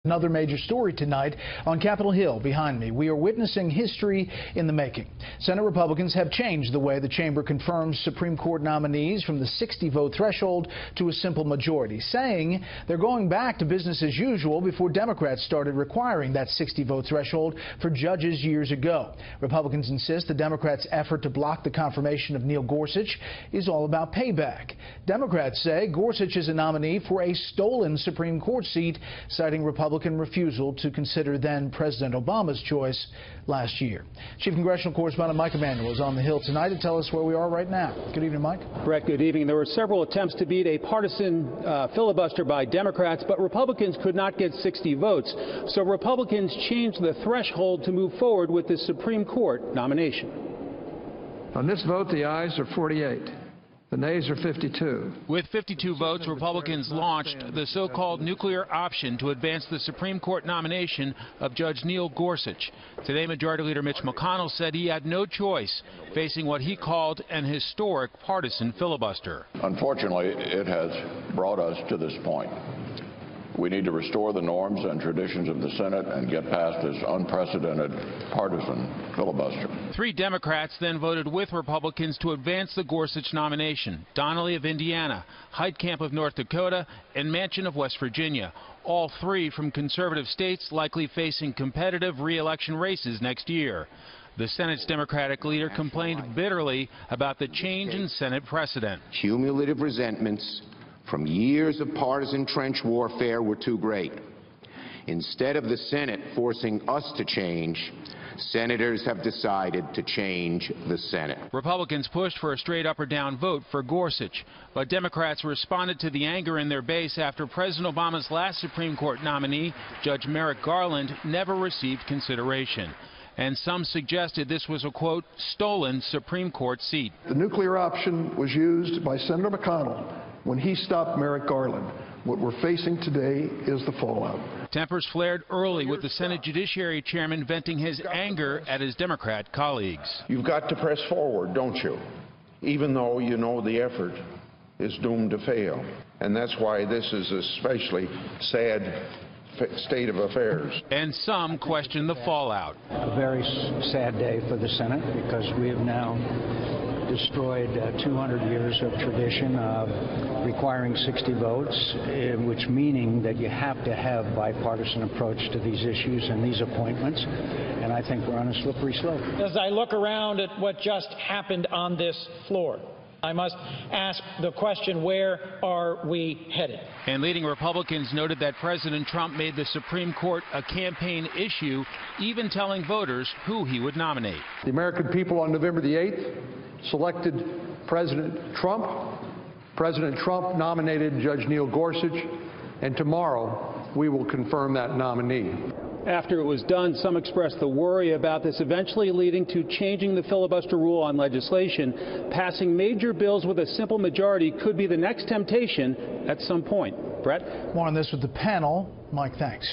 Another major story tonight on Capitol Hill behind me. We are witnessing history in the making. Senate Republicans have changed the way the chamber confirms Supreme Court nominees from the 60-vote threshold to a simple majority, saying they're going back to business as usual before Democrats started requiring that 60-vote threshold for judges years ago. Republicans insist the Democrats' effort to block the confirmation of Neil Gorsuch is all about payback. Democrats say Gorsuch is a nominee for a stolen Supreme Court seat, citing Republican refusal to consider then-President Obama's choice last year. Chief Congressional Correspondent Mike Emanuel is on the Hill tonight to tell us where we are right now. Good evening, Mike. Brett, good evening. There were several attempts to beat a partisan filibuster by Democrats, but Republicans could not get 60 votes. So Republicans changed the threshold to move forward with the Supreme Court nomination. On this vote, the ayes are 48. The nays are 52. With 52 votes, Republicans launched the so-called nuclear option to advance the Supreme Court nomination of Judge Neil Gorsuch. Today, Majority Leader Mitch McConnell said he had no choice, facing what he called an historic partisan filibuster. Unfortunately, it has brought us to this point. We need to restore the norms and traditions of the Senate and get past this unprecedented partisan filibuster. 3 Democrats then voted with Republicans to advance the Gorsuch nomination: Donnelly of Indiana, Heitkamp of North Dakota, and Manchin of West Virginia. All 3 from conservative states, likely facing competitive re-election races next year. The Senate's Democratic leader complained bitterly about the change in Senate precedent. Cumulative resentments from years of partisan trench warfare were too great. Instead of the Senate forcing us to change, senators have decided to change the Senate. Republicans pushed for a straight up or down vote for Gorsuch, but Democrats responded to the anger in their base after President Obama's last Supreme Court nominee, Judge Merrick Garland, never received consideration. And some suggested this was a, quote, stolen Supreme Court seat. The nuclear option was used by Senator McConnell when he stopped Merrick Garland. What we're facing today is the fallout. Tempers flared early, with the Senate Judiciary Chairman venting his anger at his Democrat colleagues. You've got to press forward, don't you? Even though you know the effort is doomed to fail. And that's why this is a especially sad state of affairs. And some question the fallout. A very sad day for the Senate, because we have now destroyed 200 years of tradition of requiring 60 votes, which meaning that you have to have bipartisan approach to these issues and these appointments. And I think we're on a slippery slope. As I look around at what just happened on this floor, I must ask the question, where are we headed? And leading Republicans noted that President Trump made the Supreme Court a campaign issue, even telling voters who he would nominate. The American people on November the 8th selected President Trump. President Trump nominated Judge Neil Gorsuch, and tomorrow we will confirm that nominee. After it was done, some expressed the worry about this eventually leading to changing the filibuster rule on legislation. Passing major bills with a simple majority could be the next temptation at some point. Brett? More on this with the panel. Mike, thanks.